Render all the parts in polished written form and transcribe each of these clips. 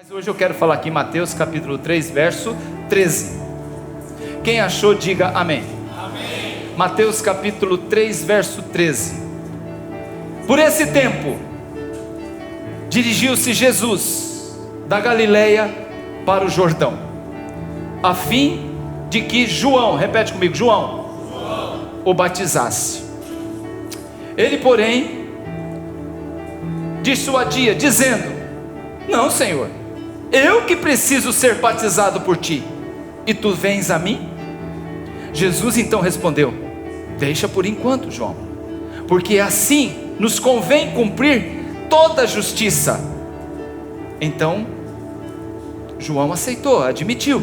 Hoje eu quero falar aqui em Mateus capítulo 3, verso 13. Quem achou, diga amém. Amém. Mateus capítulo 3, verso 13. Por esse tempo, dirigiu-se Jesus da Galileia para o Jordão, a fim de que João, repete comigo, João, o batizasse. Ele, porém, dissuadia, dizendo: não, Senhor, eu que preciso ser batizado por ti, e tu vens a mim? Jesus então respondeu: deixa por enquanto, João, porque assim nos convém cumprir toda a justiça. Então João aceitou, admitiu.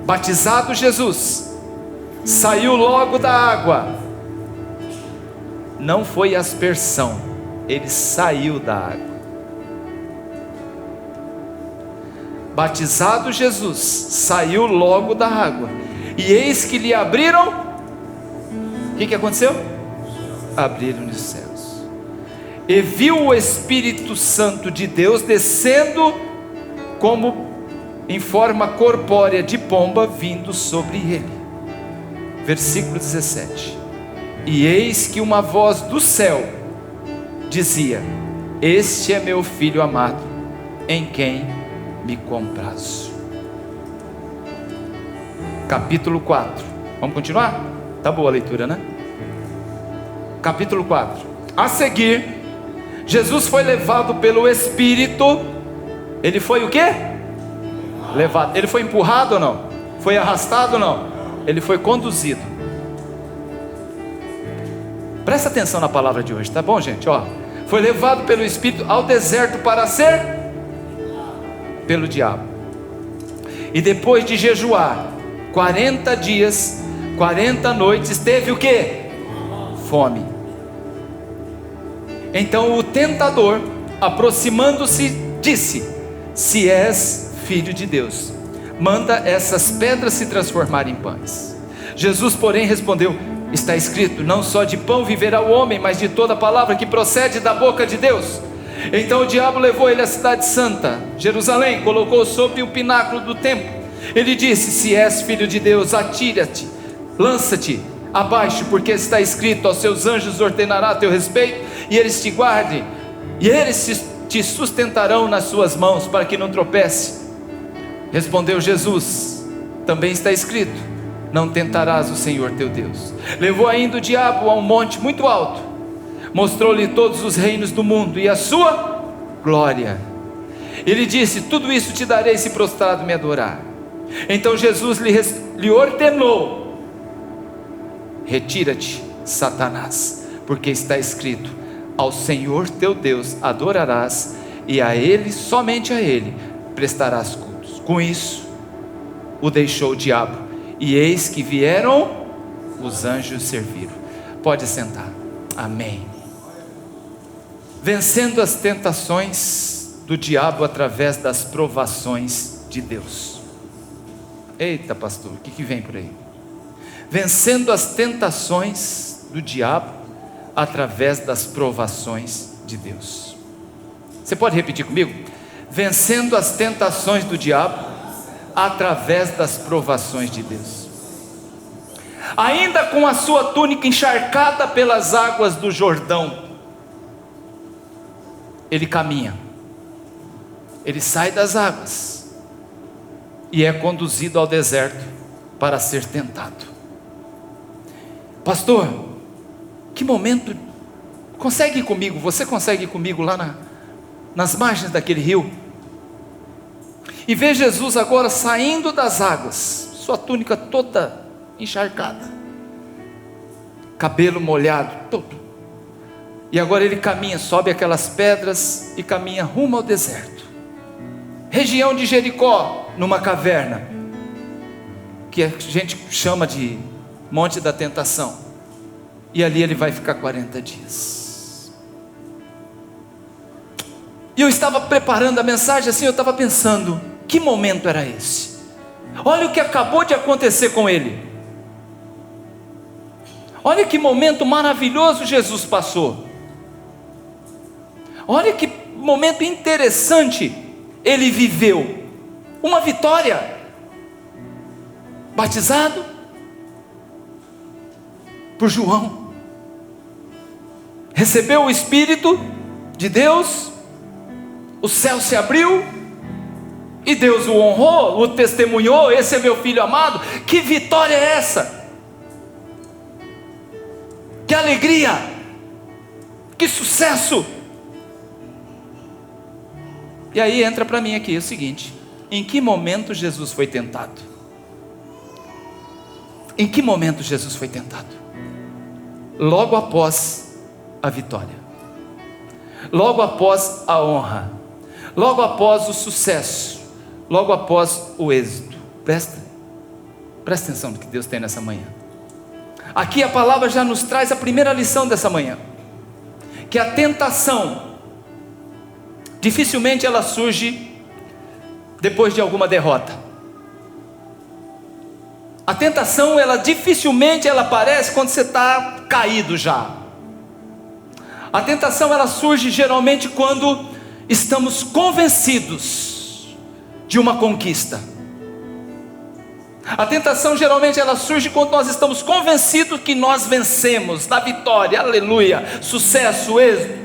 Batizado Jesus, saiu logo da água. Não foi aspersão, ele saiu da água. Batizado Jesus, saiu logo da água, e eis que lhe abriram. O que aconteceu? Abriram-lhe os céus, e viu o Espírito Santo de Deus descendo como em forma corpórea de pomba, vindo sobre ele. Versículo 17. E eis que uma voz do céu dizia: este é meu filho amado, em quem me comprazo. Capítulo 4. Vamos continuar? Tá boa a leitura, né? Capítulo 4. A seguir, Jesus foi levado pelo Espírito. Ele foi o quê? Levado. Ele foi empurrado ou não? Foi arrastado ou não? Ele foi conduzido. Presta atenção na palavra de hoje, tá bom, gente? Ó, foi levado pelo Espírito ao deserto para ser pelo diabo. E depois de jejuar 40 dias, 40 noites, teve o quê? Fome. Então o tentador, aproximando-se, disse: se és filho de Deus, manda essas pedras se transformarem em pães. Jesus, porém, respondeu: está escrito, não só de pão viverá o homem, mas de toda palavra que procede da boca de Deus. Então o diabo levou ele à cidade santa, Jerusalém, colocou sobre o pináculo do templo. Ele disse: se és filho de Deus, atira-te, lança-te abaixo, porque está escrito, aos seus anjos ordenará a teu respeito, e eles te guardem, e eles te sustentarão nas suas mãos, para que não tropece. Respondeu Jesus: também está escrito, não tentarás o Senhor teu Deus. Levou ainda o diabo a um monte muito alto, mostrou-lhe todos os reinos do mundo e a sua glória. Ele disse: tudo isso te darei se prostrado me adorar. Então Jesus lhe ordenou: retira-te, Satanás, porque está escrito, ao Senhor teu Deus adorarás, e a Ele, somente a Ele, prestarás cultos. Com isso o deixou o diabo, e eis que vieram os anjos serviram. Pode sentar. Amém. Vencendo as tentações do diabo através das provações de Deus. Eita, pastor, o que vem por aí? Vencendo as tentações do diabo através das provações de Deus. Você pode repetir comigo? Vencendo as tentações do diabo através das provações de Deus. Ainda com a sua túnica encharcada pelas águas do Jordão, ele caminha, ele sai das águas e é conduzido ao deserto para ser tentado. Pastor, que momento, consegue ir comigo, você consegue ir comigo lá nas margens daquele rio? E vê Jesus agora saindo das águas, sua túnica toda encharcada, cabelo molhado todo. E agora ele caminha, sobe aquelas pedras e caminha rumo ao deserto. Região de Jericó, numa caverna, que a gente chama de Monte da Tentação. E ali ele vai ficar 40 dias. E eu estava preparando a mensagem assim, eu estava pensando, que momento era esse? Olha o que acabou de acontecer com ele. Olha que momento maravilhoso Jesus passou. Olha que momento interessante ele viveu uma vitória. Batizado por João, recebeu o Espírito de Deus, o céu se abriu, e Deus o honrou, o testemunhou: esse é meu filho amado. Que vitória é essa? Que alegria, que sucesso! E aí entra para mim aqui o seguinte: em que momento Jesus foi tentado? Em que momento Jesus foi tentado? Logo após a vitória, logo após a honra, logo após o sucesso, logo após o êxito. Presta atenção no que Deus tem nessa manhã. Aqui a palavra já nos traz a primeira lição dessa manhã, que a tentação dificilmente ela surge depois de alguma derrota. A tentação, ela dificilmente ela aparece quando você está caído já. A tentação, ela surge geralmente quando estamos convencidos de uma conquista. A tentação geralmente ela surge quando nós estamos convencidos que nós vencemos, da vitória, aleluia, sucesso, êxito.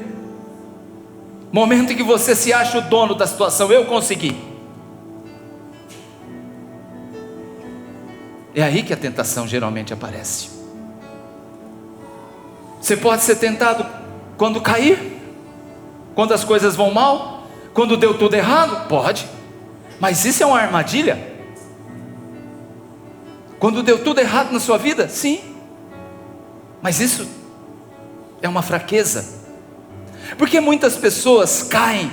Momento em que você se acha o dono da situação: eu consegui. É aí que a tentação geralmente aparece. Você pode ser tentado quando cair, quando as coisas vão mal, quando deu tudo errado? Pode, mas isso é uma armadilha. Quando deu tudo errado na sua vida? Sim, mas isso é uma fraqueza. Porque muitas pessoas caem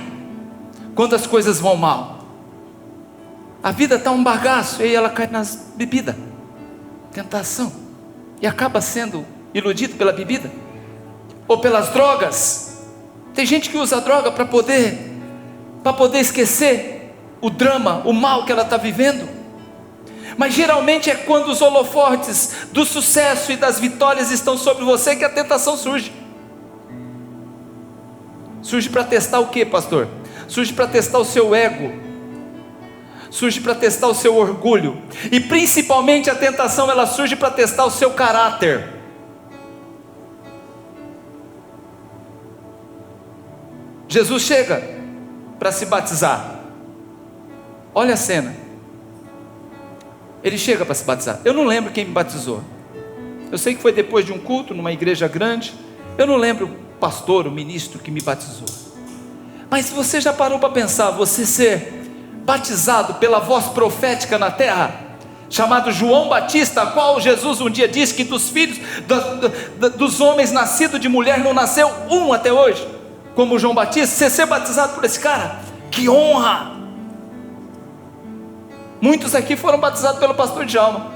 quando as coisas vão mal. A vida está um bagaço, e aí ela cai nas bebidas, tentação, e acaba sendo iludido pela bebida, ou pelas drogas. Tem gente que usa droga para poder esquecer o drama, o mal que ela está vivendo. Mas geralmente é quando os holofotes do sucesso e das vitórias estão sobre você que a tentação surge. Surge para testar o que, pastor? Surge para testar o seu ego, surge para testar o seu orgulho, e principalmente a tentação ela surge para testar o seu caráter. Jesus chega para se batizar. Olha a cena. Ele chega para se batizar. Eu não lembro quem me batizou. Eu sei que foi depois de um culto numa igreja grande. Eu não lembro o pastor, o ministro que me batizou. Mas se você já parou para pensar, você ser batizado pela voz profética na terra, chamado João Batista, a qual Jesus um dia disse que dos filhos dos homens nascidos de mulher não nasceu um até hoje, como João Batista. Você ser batizado por esse cara, que honra! Muitos aqui foram batizados pelo pastor Djalma.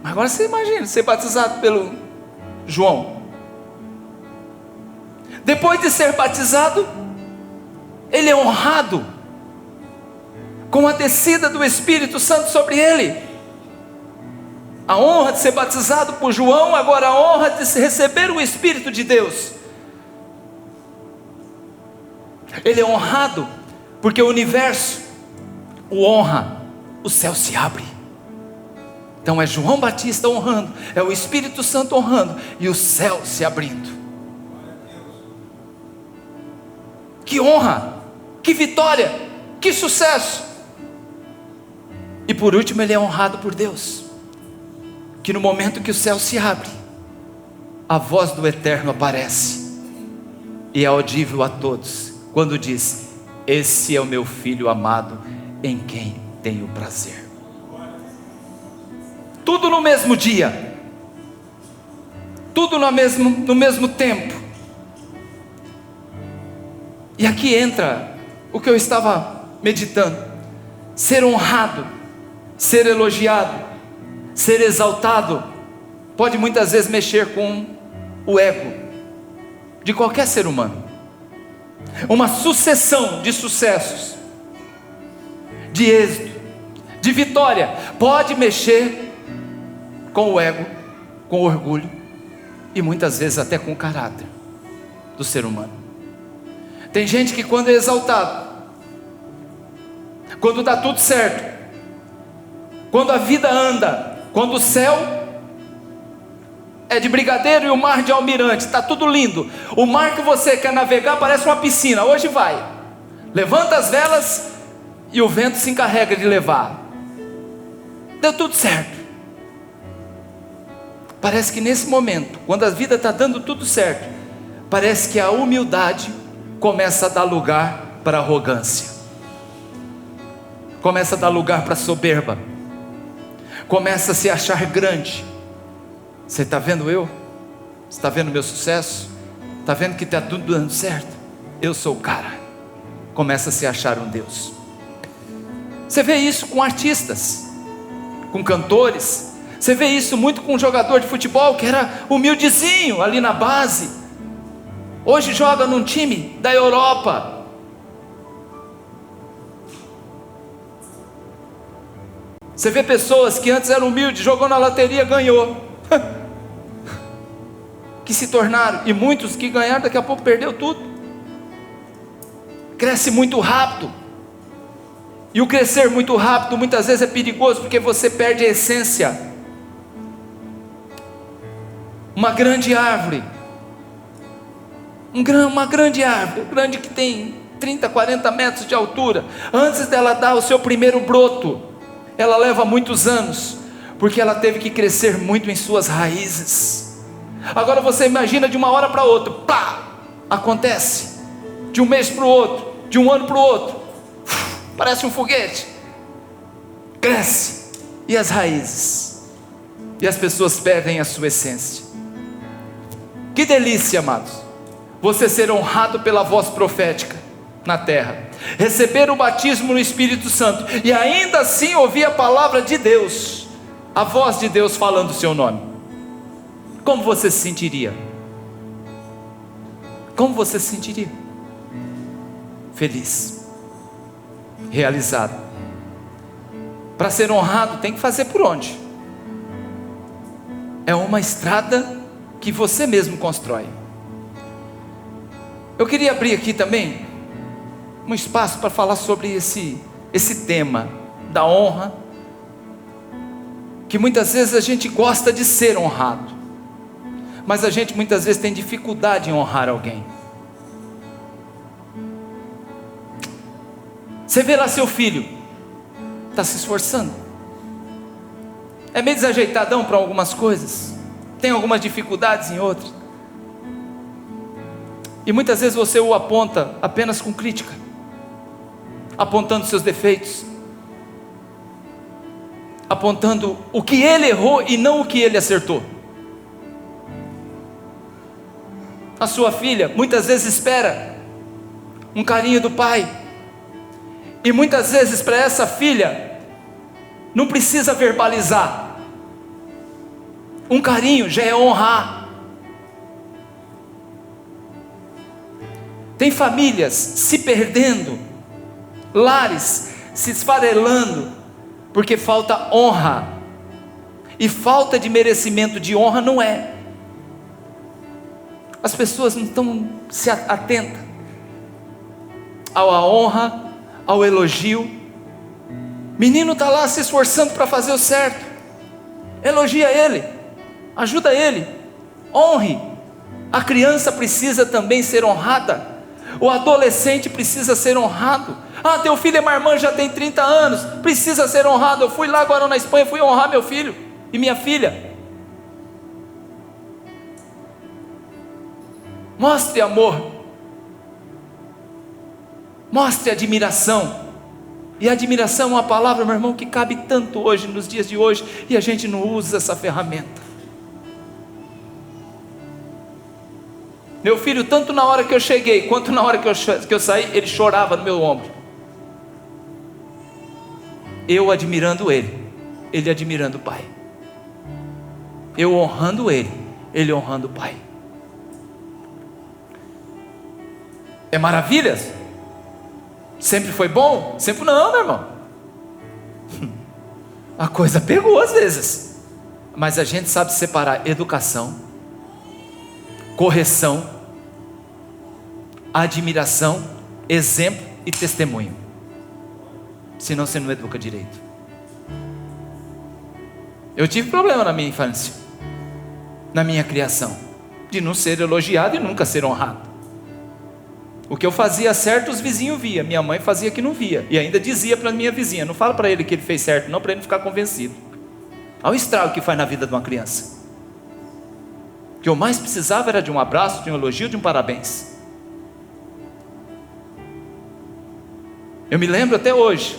Agora você imagina ser batizado pelo João. Depois de ser batizado, ele é honrado com a descida do Espírito Santo sobre ele. A honra de ser batizado por João, agora a honra de receber o Espírito de Deus. Ele é honrado porque o universo o honra, o céu se abre. Então é João Batista honrando, é o Espírito Santo honrando, e o céu se abrindo. Que honra, que vitória, que sucesso. E por último ele é honrado por Deus, que no momento que o céu se abre, a voz do Eterno aparece, e é audível a todos, quando diz: esse é o meu filho amado, em quem tenho prazer. Tudo no mesmo dia, tudo no mesmo tempo. E aqui entra o que eu estava meditando: ser honrado, ser elogiado, ser exaltado, pode muitas vezes mexer com o ego de qualquer ser humano. Uma sucessão de sucessos, de êxito, de vitória, pode mexer com o ego, com o orgulho, e muitas vezes até com o caráter do ser humano. Tem gente que quando é exaltado, quando dá tudo certo, quando a vida anda, quando o céu é de brigadeiro e o mar de almirante, está tudo lindo, o mar que você quer navegar parece uma piscina, hoje vai, levanta as velas e o vento se encarrega de levar, deu tudo certo. Parece que nesse momento, quando a vida está dando tudo certo, parece que a humildade começa a dar lugar para a arrogância, começa a dar lugar para a soberba, começa a se achar grande. Você está vendo eu? Você está vendo meu sucesso? Está vendo que está tudo dando certo? Eu sou o cara. Começa a se achar um Deus. Você vê isso com artistas, com cantores. Você vê isso muito com um jogador de futebol que era humildezinho ali na base. Hoje joga num time da Europa. Você vê pessoas que antes eram humildes, jogou na loteria, ganhou. Que se tornaram, e muitos que ganharam daqui a pouco perdeu tudo. Cresce muito rápido. E o crescer muito rápido muitas vezes é perigoso, porque você perde a essência. Uma grande árvore, uma grande árvore, grande que tem 30, 40 metros de altura, antes dela dar o seu primeiro broto, ela leva muitos anos, porque ela teve que crescer muito em suas raízes. Agora você imagina de uma hora para outra, pá, acontece, de um mês para o outro, de um ano para o outro, parece um foguete, cresce, e as raízes, e as pessoas perdem a sua essência. Que delícia, amados, você ser honrado pela voz profética na terra, receber o batismo no Espírito Santo, e ainda assim ouvir a palavra de Deus, a voz de Deus falando o seu nome. Como você se sentiria? Como você se sentiria? Feliz, realizado. Para ser honrado tem que fazer por onde? É uma estrada que você mesmo constrói. Eu queria abrir aqui também um espaço para falar sobre esse tema da honra, que muitas vezes a gente gosta de ser honrado, mas a gente muitas vezes tem dificuldade em honrar alguém. Você vê lá seu filho, está se esforçando, é meio desajeitadão para algumas coisas, tem algumas dificuldades em outras, e muitas vezes você o aponta apenas com crítica, apontando seus defeitos, apontando o que ele errou e não o que ele acertou. A sua filha muitas vezes espera um carinho do pai, e muitas vezes para essa filha não precisa verbalizar, um carinho já é honrar. Tem famílias se perdendo, lares se esfarelando, porque falta honra, e falta de merecimento de honra não é. As pessoas não estão se atentas à honra, ao elogio. Menino está lá se esforçando para fazer o certo, elogia ele, ajuda ele, honre. A criança precisa também ser honrada, o adolescente precisa ser honrado. Ah, teu filho é marmanjo, já tem 30 anos, precisa ser honrado. Eu fui lá agora na Espanha, fui honrar meu filho e minha filha. Mostre amor, mostre admiração. E admiração é uma palavra, meu irmão, que cabe tanto hoje, nos dias de hoje, e a gente não usa essa ferramenta. Meu filho, tanto na hora que eu cheguei, quanto na hora que eu saí, ele chorava no meu ombro. Eu admirando ele admirando o pai. Eu honrando ele honrando o pai. É maravilhas? Sempre foi bom? Sempre não, meu irmão. A coisa pegou às vezes, mas a gente sabe separar educação, correção, admiração, exemplo e testemunho. Senão você não educa direito. Eu tive problema na minha infância, na minha criação, de não ser elogiado e nunca ser honrado. O que eu fazia certo, os vizinhos via. Minha mãe fazia que não via. E ainda dizia para minha vizinha: não fala para ele que ele fez certo não, para ele não ficar convencido. Olha o estrago que faz na vida de uma criança. O que eu mais precisava era de um abraço, de um elogio, de um parabéns. Eu me lembro até hoje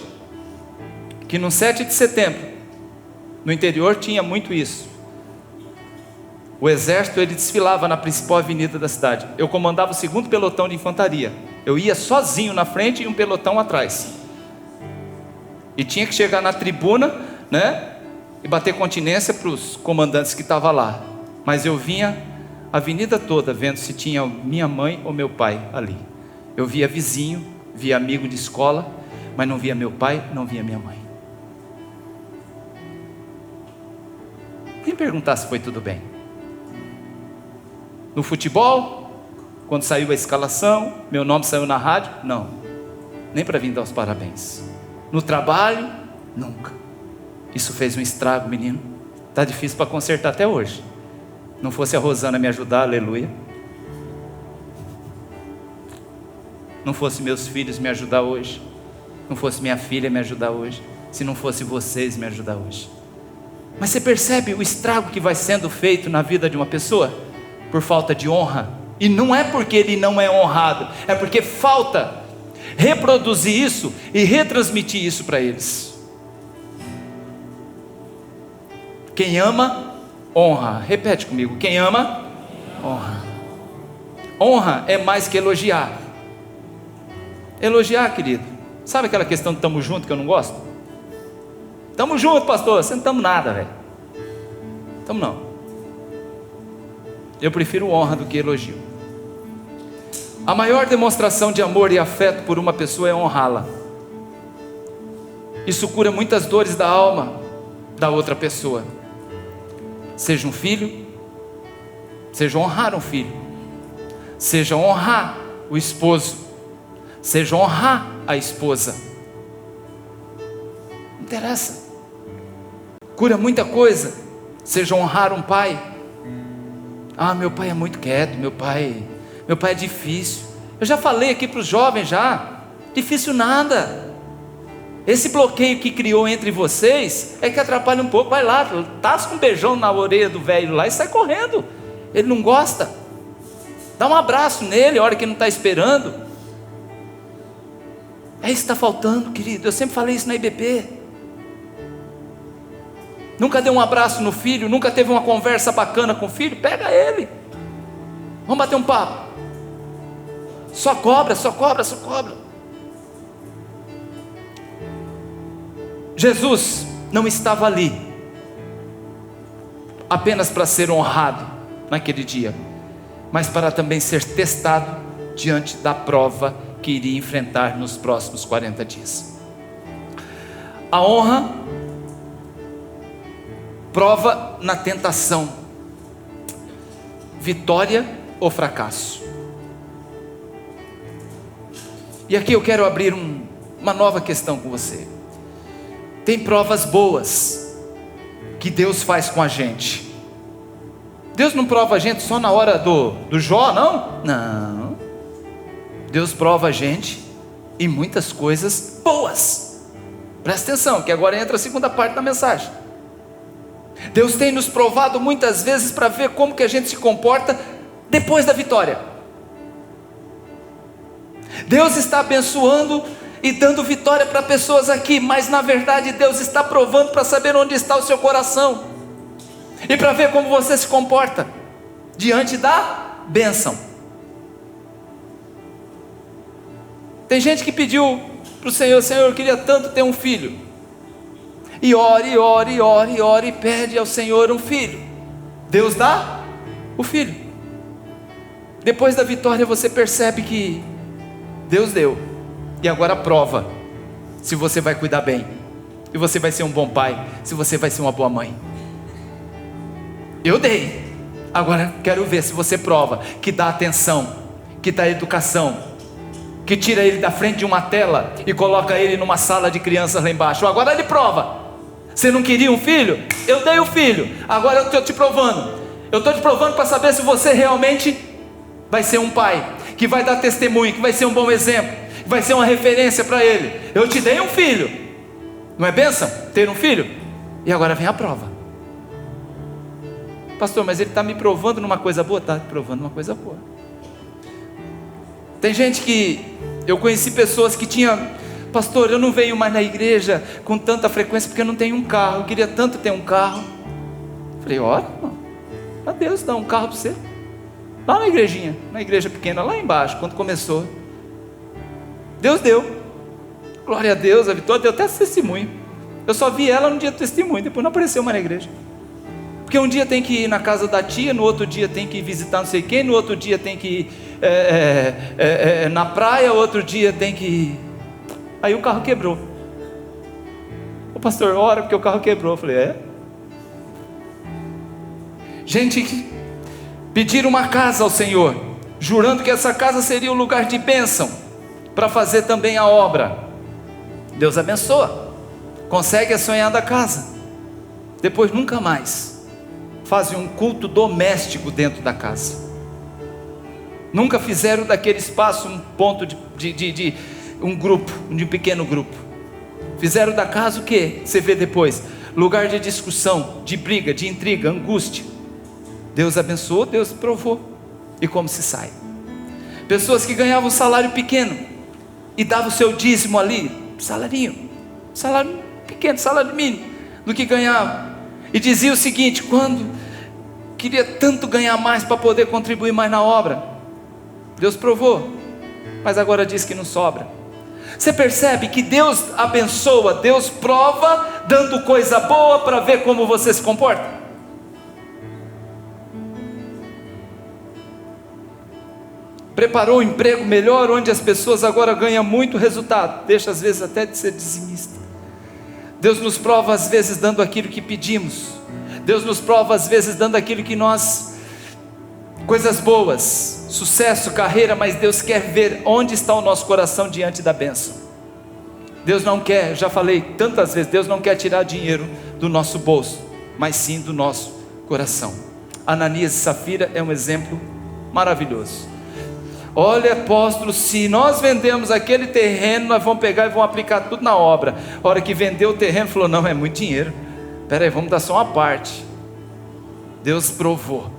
que no 7 de setembro, no interior tinha muito isso. O exército, ele desfilava na principal avenida da cidade. Eu comandava o 2º pelotão de infantaria. Eu ia sozinho na frente e um pelotão atrás. E tinha que chegar na tribuna, né, e bater continência para os comandantes que estavam lá. Mas eu vinha a avenida toda vendo se tinha minha mãe ou meu pai ali. Eu via vizinho, via amigo de escola, mas não via meu pai, não via minha mãe. Quem perguntar se foi tudo bem? No futebol, quando saiu a escalação, meu nome saiu na rádio? Não, nem para vir dar os parabéns. No trabalho, nunca. Isso fez um estrago, menino. Está difícil para consertar até hoje. Não fosse a Rosana me ajudar, aleluia. Não fosse meus filhos me ajudar hoje, não fosse minha filha me ajudar hoje, se não fosse vocês me ajudar hoje. Mas você percebe o estrago que vai sendo feito na vida de uma pessoa? Por falta de honra. E não é porque ele não é honrado, é porque falta reproduzir isso e retransmitir isso para eles. Quem ama, honra. Repete comigo: quem ama, honra. Honra é mais que elogiar. Elogiar, querido, sabe aquela questão de estamos juntos que eu não gosto? Estamos juntos, pastor. Você não estamos nada, velho. Estamos não. Eu prefiro honra do que elogio. A maior demonstração de amor e afeto por uma pessoa é honrá-la. Isso cura muitas dores da alma da outra pessoa. Seja um filho, seja honrar um filho, seja honrar o esposo, seja honrar a esposa. Não interessa. Cura muita coisa. Seja honrar um pai. Ah, meu pai é muito quieto, meu pai é difícil. Eu já falei aqui para os jovens já, difícil nada. Esse bloqueio que criou entre vocês é que atrapalha um pouco. Vai lá, tasca um beijão na orelha do velho lá e sai correndo. Ele não gosta. Dá um abraço nele a hora que não está esperando. É isso que está faltando, querido. Eu sempre falei isso na IBP. Nunca deu um abraço no filho, nunca teve uma conversa bacana com o filho? Pega ele. Vamos bater um papo. Só cobra, só cobra, só cobra. Jesus não estava ali apenas para ser honrado naquele dia, mas para também ser testado diante da prova que iria enfrentar nos próximos 40 dias. A honra prova na tentação, vitória ou fracasso. E aqui eu quero abrir uma nova questão com você. Tem provas boas que Deus faz com a gente. Deus não prova a gente só na hora do Jó, não? Não. Deus prova a gente em muitas coisas boas. Presta atenção, que agora entra a segunda parte da mensagem. Deus tem nos provado muitas vezes para ver como que a gente se comporta depois da vitória. Deus está abençoando e dando vitória para pessoas aqui, mas na verdade Deus está provando para saber onde está o seu coração e para ver como você se comporta diante da bênção. Tem gente que pediu para o Senhor: Senhor, eu queria tanto ter um filho. E ora, e ora, e ora, e ora, e pede ao Senhor um filho. Deus dá o filho. Depois da vitória você percebe que Deus deu. E agora prova se você vai cuidar bem, se você vai ser um bom pai, se você vai ser uma boa mãe. Eu dei. Agora quero ver se você prova que dá atenção, que dá educação, que tira ele da frente de uma tela e coloca ele numa sala de crianças lá embaixo. Agora ele prova. Você não queria um filho? Eu dei o filho. Agora eu estou te provando. Eu estou te provando para saber se você realmente vai ser um pai, que vai dar testemunho, que vai ser um bom exemplo, que vai ser uma referência para ele. Eu te dei um filho. Não é bênção ter um filho? E agora vem a prova. Pastor, mas ele está me provando numa coisa boa? Está provando uma coisa boa. Tem gente que, eu conheci pessoas que tinham: pastor, eu não venho mais na igreja com tanta frequência porque eu não tenho um carro, eu queria tanto ter um carro. Falei: ora, a Deus dá um carro para você, lá na igrejinha, na igreja pequena, lá embaixo, quando começou, Deus deu, glória a Deus. A Vitória deu até testemunho. Eu só vi ela no dia do testemunho, depois não apareceu mais na igreja, porque um dia tem que ir na casa da tia, no outro dia tem que visitar não sei quem, no outro dia tem que ir na praia, outro dia tem que ir. Aí o carro quebrou. O pastor, ora porque o carro quebrou. Eu falei: gente que pediram uma casa ao Senhor, jurando que essa casa seria o lugar de bênção, para fazer também a obra. Deus abençoa, consegue a sonhada casa, depois nunca mais fazem um culto doméstico dentro da casa. Nunca fizeram daquele espaço um ponto de um grupo, de um pequeno grupo. Fizeram da casa o que? Você vê depois, lugar de discussão, de briga, de intriga, angústia. Deus abençoou, Deus provou. E como se sai? Pessoas que ganhavam um salário pequeno e davam o seu dízimo ali, salário pequeno, salário mínimo do que ganhavam, e dizia o seguinte: quando queria tanto ganhar mais para poder contribuir mais na obra, Deus provou, mas agora diz que não sobra. Você percebe que Deus abençoa, Deus prova, dando coisa boa para ver como você se comporta. Preparou um emprego melhor, onde as pessoas agora ganham muito resultado, deixa às vezes até de ser dizimista. Deus nos prova às vezes dando aquilo que pedimos. Deus nos prova às vezes dando aquilo que nós, coisas boas, sucesso, carreira, mas Deus quer ver onde está o nosso coração diante da bênção. Deus não quer, já falei tantas vezes, Deus não quer tirar dinheiro do nosso bolso, mas sim do nosso coração. Ananias e Safira é um exemplo maravilhoso. Olha, apóstolo, se nós vendemos aquele terreno, nós vamos pegar e vamos aplicar tudo na obra. A hora que vendeu o terreno, falou: não, é muito dinheiro, peraí, vamos dar só uma parte. Deus provou,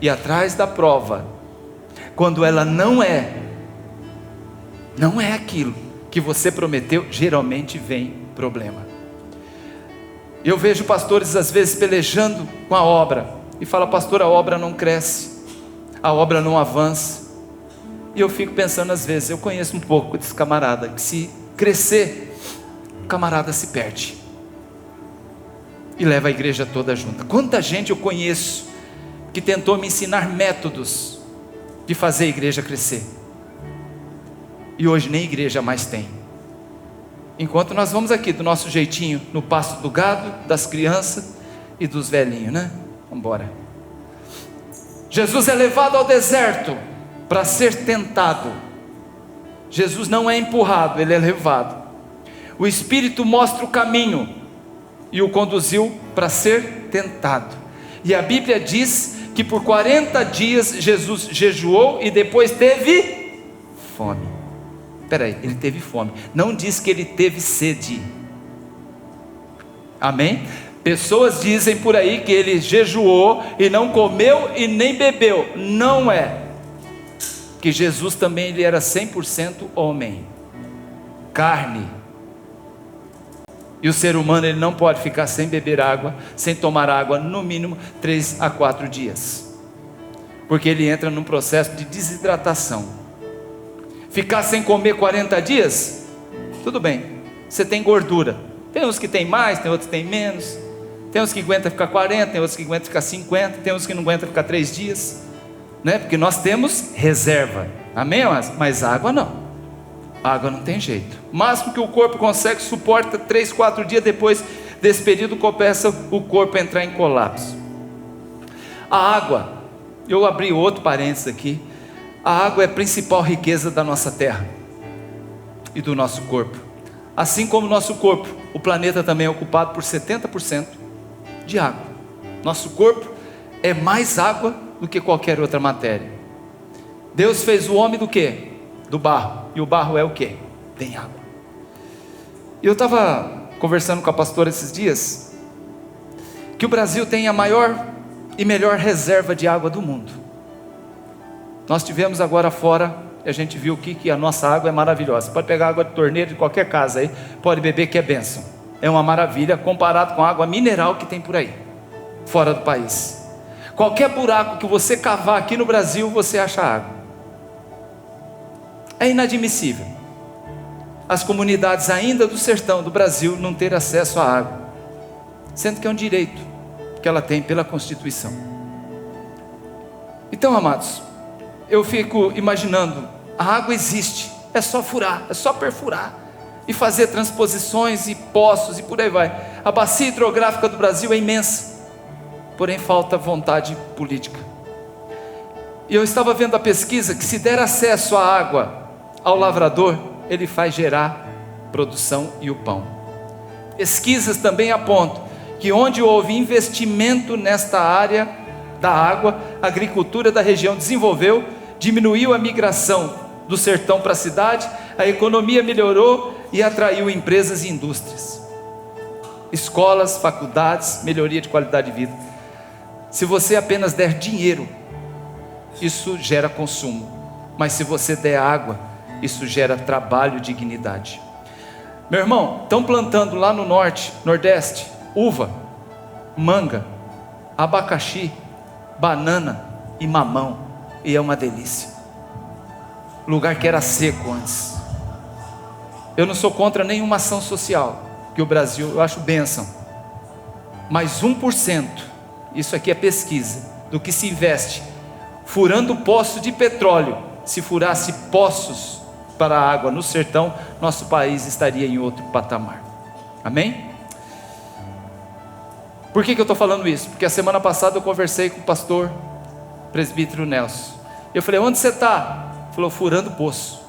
e atrás da prova, quando ela não é aquilo que você prometeu, geralmente vem problema. Eu vejo pastores às vezes pelejando com a obra, e fala: pastor, a obra não cresce, a obra não avança. E eu fico pensando às vezes, eu conheço um pouco desse camarada, que se crescer, o camarada se perde, e leva a igreja toda junta. Quanta gente eu conheço que tentou me ensinar métodos de fazer a igreja crescer, e hoje nem igreja mais tem. Enquanto nós vamos aqui do nosso jeitinho, no pasto do gado, das crianças e dos velhinhos, né? Vamos embora. Jesus é levado ao deserto para ser tentado. Jesus não é empurrado, ele é levado. O Espírito mostra o caminho e o conduziu para ser tentado. E a Bíblia diz que por 40 dias Jesus jejuou e depois teve fome. Peraí, ele teve fome, não diz que ele teve sede. Amém? Pessoas dizem por aí que ele jejuou e não comeu e nem bebeu. Não é. Que Jesus também, ele era 100% homem, carne. E o ser humano, ele não pode ficar sem beber água, sem tomar água, no mínimo 3 a 4 dias. Porque ele entra num processo de desidratação. Ficar sem comer 40 dias, tudo bem, você tem gordura. Tem uns que tem mais, tem outros que tem menos. Tem uns que aguentam ficar 40, tem outros que aguentam ficar 50, tem uns que não aguentam ficar 3 dias, né? Porque nós temos reserva, amém? Mas água não, água não tem jeito. O máximo que o corpo consegue, suporta 3, 4 dias. Depois desse período começa o corpo a entrar em colapso. A água, eu abri outro parênteses aqui, A água é a principal riqueza da nossa terra e do nosso corpo. Assim como o nosso corpo, o planeta também é ocupado por 70% de água. Nosso corpo é mais água do que qualquer outra matéria. Deus fez o homem do quê? Do barro. E o barro é o quê? Tem água. E eu estava conversando com a pastora esses dias, que o Brasil tem a maior e melhor reserva de água do mundo. Nós tivemos agora fora, e a gente viu que a nossa água é maravilhosa. Você pode pegar água de torneira de qualquer casa aí, pode beber que é bênção. É uma maravilha comparado com a água mineral que tem por aí, fora do país. Qualquer buraco que você cavar aqui no Brasil, você acha água. É inadmissível as comunidades ainda do sertão do Brasil não ter acesso à água, sendo que é um direito que ela tem pela Constituição. Então, amados, eu fico imaginando, a água existe, é só furar, é só perfurar e fazer transposições e poços e por aí vai. A bacia hidrográfica do Brasil é imensa, porém falta vontade política. E eu estava vendo a pesquisa que se der acesso à água ao lavrador, ele faz gerar produção e o pão. Pesquisas também apontam que onde houve investimento nesta área da água, a agricultura da região desenvolveu, diminuiu a migração do sertão para a cidade, a economia melhorou e atraiu empresas e indústrias, escolas, faculdades, melhoria de qualidade de vida. Se você apenas der dinheiro, isso gera consumo, mas se você der água, isso gera trabalho e dignidade. Meu irmão, estão plantando lá no norte, nordeste, uva, manga, abacaxi, banana e mamão, e é uma delícia. Lugar que era seco antes. Eu não sou contra nenhuma ação social, que o Brasil, eu acho bênção, mas 1%, isso aqui é pesquisa, do que se investe furando poços de petróleo, se furasse poços para a água no sertão, nosso país estaria em outro patamar. Amém? Por que eu estou falando isso? Porque a semana passada eu conversei com o pastor presbítero Nelson. Eu falei, onde você está? Ele falou, furando poço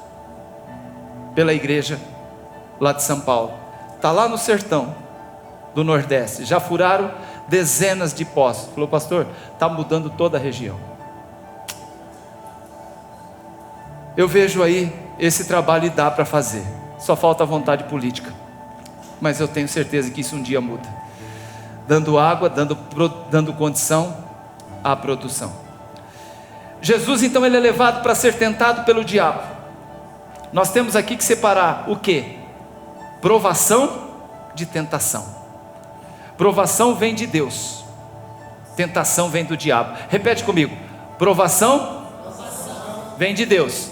pela igreja lá de São Paulo. Está lá no sertão do Nordeste, já furaram dezenas de poços. Ele falou, pastor, está mudando toda a região. Eu vejo aí esse trabalho e dá para fazer, só falta vontade política, mas eu tenho certeza que isso um dia muda, dando água, dando condição à produção. Jesus então ele é levado para ser tentado pelo diabo. Nós temos aqui que separar o que? Provação de tentação. Provação vem de Deus, tentação vem do diabo. Repete comigo, provação vem de Deus,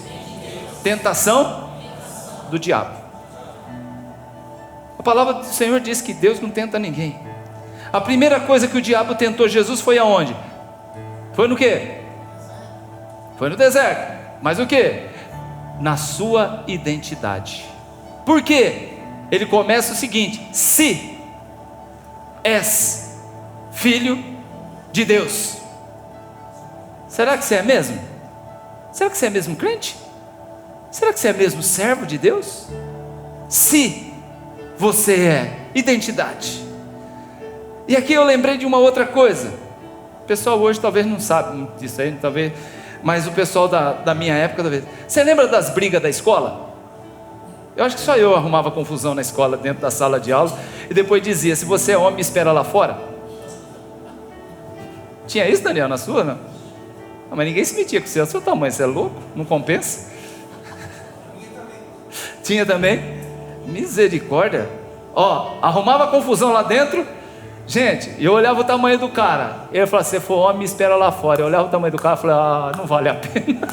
tentação do diabo. A palavra do Senhor diz que Deus não tenta ninguém. A primeira coisa que o diabo tentou Jesus foi aonde? Foi no quê? Foi no deserto. Mas o quê? Na sua identidade. Por quê? Ele começa o seguinte: se és filho de Deus. Será que você é mesmo? Será que você é mesmo crente? Será que você é mesmo servo de Deus? Se você é, identidade. E aqui eu lembrei de uma outra coisa. O pessoal hoje talvez não sabe disso aí, talvez, mas o pessoal da minha época talvez. Você lembra das brigas da escola? Eu acho que só eu arrumava confusão na escola, dentro da sala de aula, e depois dizia, se você é homem, me espera lá fora. Tinha isso, Daniel, na sua, não? Não, mas ninguém se metia com você, é o seu tamanho, você é louco? Não compensa? Tinha também? Misericórdia. Ó, arrumava confusão lá dentro. Gente, eu olhava o tamanho do cara. Ele falava, se for homem, me espera lá fora. Eu olhava o tamanho do cara e falei, não vale a pena.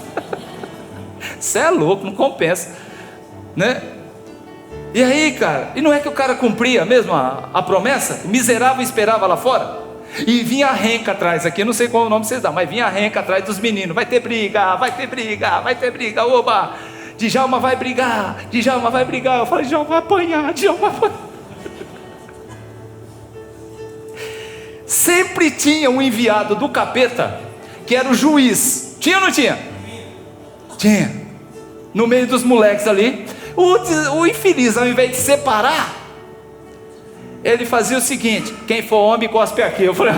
Você é louco, não compensa, né? E aí, cara, e não é que o cara cumpria mesmo a promessa? O miserável esperava lá fora. E vinha a renca atrás, aqui eu não sei qual é o nome que vocês dão, mas vinha a renca atrás dos meninos. Vai ter briga, vai ter briga, vai ter briga, oba! Djalma vai brigar, Djalma vai brigar. Eu falei, Djalma vai apanhar, Djalma vai apanhar. Sempre tinha um enviado do capeta, que era o juiz. Tinha ou não tinha? Tinha. No meio dos moleques ali. O infeliz, ao invés de separar, ele fazia o seguinte: quem for homem, cospe aqui. Eu falei,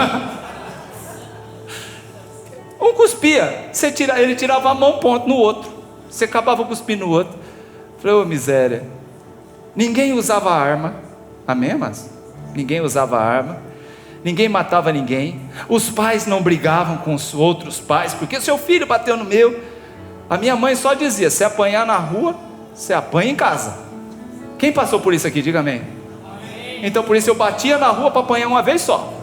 um cuspia, ele tirava a mão, ponto, no outro. Você acabava cuspindo no outro. Eu falei, ô miséria. Ninguém usava arma. Amém, mas? Ninguém usava arma. Ninguém matava ninguém. Os pais não brigavam com os outros pais, porque seu filho bateu no meu. A minha mãe só dizia: se apanhar na rua, você apanha em casa. Quem passou por isso aqui? Diga amém. Então por isso eu batia na rua para apanhar uma vez só,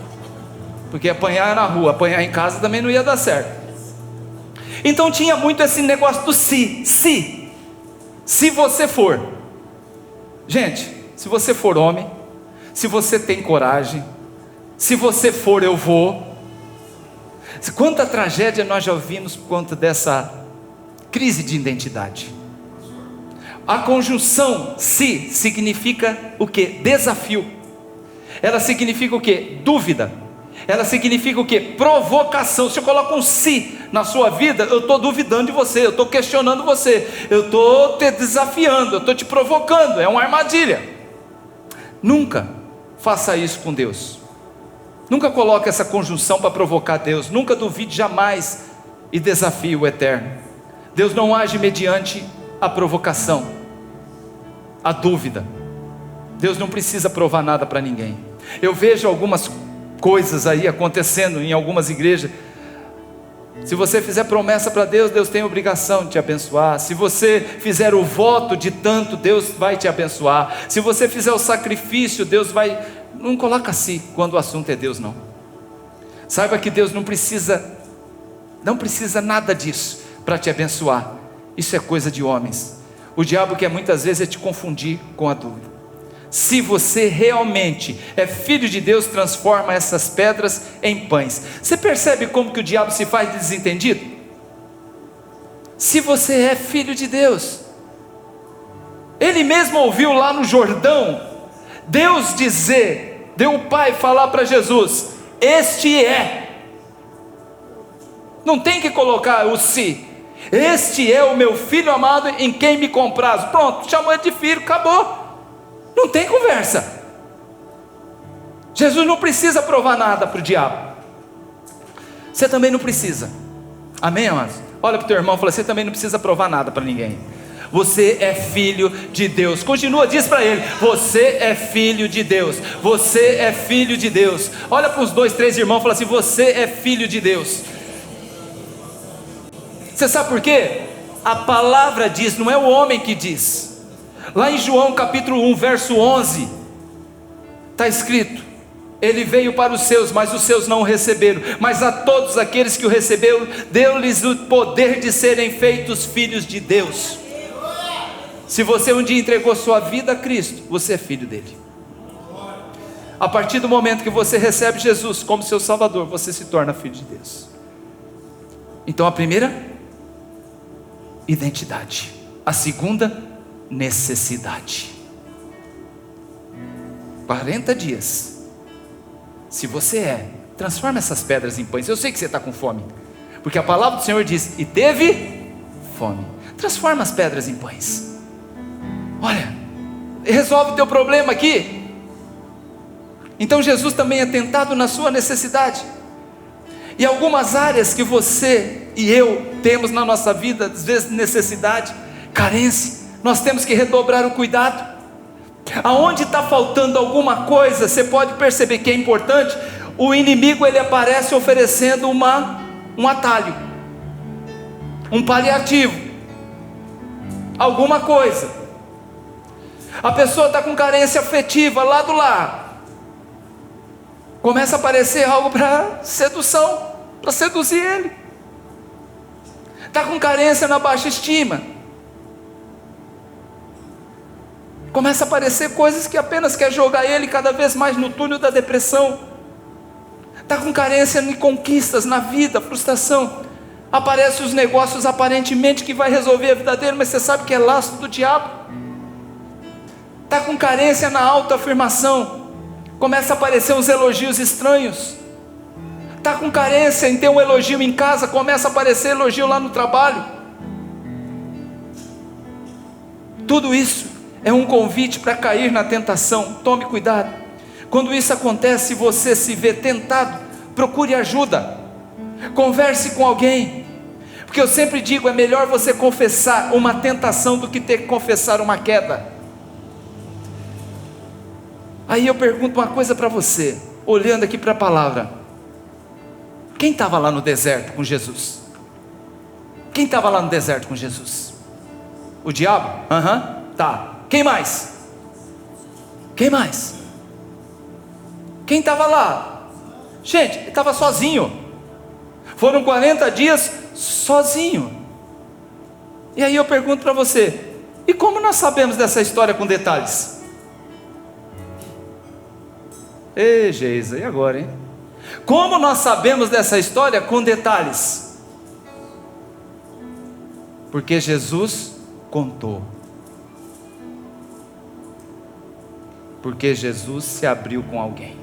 porque apanhar na rua, apanhar em casa também não ia dar certo. Então tinha muito esse negócio do se você for. Gente, se você for homem, se você tem coragem, se você for, eu vou. Quanta tragédia nós já ouvimos por conta dessa crise de identidade. A conjunção se significa o que? Desafio. Ela significa o que? Dúvida. Ela significa o que? Provocação. Se eu coloco um se na sua vida, eu estou duvidando de você, eu estou questionando você, eu estou te desafiando, eu estou te provocando. É uma armadilha. Nunca faça isso com Deus. Nunca coloque essa conjunção para provocar Deus. Nunca duvide jamais e desafie o eterno. Deus não age mediante a provocação, a dúvida. Deus não precisa provar nada para ninguém. Eu vejo algumas coisas aí acontecendo em algumas igrejas. Se você fizer promessa para Deus, Deus tem a obrigação de te abençoar. Se você fizer o voto de tanto, Deus vai te abençoar. Se você fizer o sacrifício, Deus vai... Não coloca assim quando o assunto é Deus, não. Saiba que Deus não precisa nada disso para te abençoar. Isso é coisa de homens. O diabo quer muitas vezes te confundir com a dúvida. Se você realmente é filho de Deus, transforma essas pedras em pães. Você percebe como que o diabo se faz desentendido? Se você é filho de Deus, ele mesmo ouviu lá no Jordão Deus dizer, deu o Pai falar para Jesus: este é. Não tem que colocar o se. Este é o meu filho amado em quem me compraz. Pronto, chamou ele de filho, acabou. Não tem conversa. Jesus não precisa provar nada para o diabo. Você também não precisa. Amém, amados? Olha para o teu irmão e fala: você também não precisa provar nada para ninguém. Você é filho de Deus. Continua, diz para ele: você é filho de Deus. Você é filho de Deus. Olha para os 2, 3 irmãos e fala assim: você é filho de Deus. Você sabe por quê? A palavra diz, não é o homem que diz. Lá em João capítulo 1, verso 11, está escrito: ele veio para os seus, mas os seus não o receberam. Mas a todos aqueles que o receberam, deu-lhes o poder de serem feitos filhos de Deus. Se você um dia entregou sua vida a Cristo, você é filho dele. A partir do momento que você recebe Jesus como seu Salvador, você se torna filho de Deus. Então a primeira, identidade. A segunda, necessidade. 40 dias. Se você transforma essas pedras em pães. Eu sei que você está com fome, porque a palavra do Senhor diz: e teve fome. Transforma as pedras em pães. Olha, resolve o teu problema aqui. Então Jesus também é tentado na sua necessidade. E algumas áreas que você e eu temos na nossa vida, às vezes necessidade, carência, nós temos que redobrar o cuidado. Aonde está faltando alguma coisa, você pode perceber que é importante. O inimigo, ele aparece oferecendo um atalho, um paliativo, alguma coisa. A pessoa está com carência afetiva lá do lar, começa a aparecer algo para sedução, para seduzir ele. Está com carência na baixa estima, começa a aparecer coisas que apenas quer jogar ele cada vez mais no túnel da depressão. Está com carência em conquistas na vida, frustração. Aparecem os negócios aparentemente que vai resolver a vida dele, mas você sabe que é laço do diabo. Está com carência na autoafirmação, começa a aparecer uns elogios estranhos. Está com carência em ter um elogio em casa, começa a aparecer elogio lá no trabalho. Tudo isso é um convite para cair na tentação. Tome cuidado. Quando isso acontece e você se vê tentado, procure ajuda. Converse com alguém. Porque eu sempre digo, é melhor você confessar uma tentação do que ter que confessar uma queda. Aí eu pergunto uma coisa para você, olhando aqui para a palavra. Quem estava lá no deserto com Jesus? Quem estava lá no deserto com Jesus? O diabo? Tá. Quem mais? Quem mais? Quem estava lá? Gente, ele estava sozinho. Foram 40 dias sozinho. E aí eu pergunto para você, e como nós sabemos dessa história com detalhes? Ei, Geisa, e agora, hein? Como nós sabemos dessa história com detalhes? Porque Jesus contou. Porque Jesus se abriu com alguém.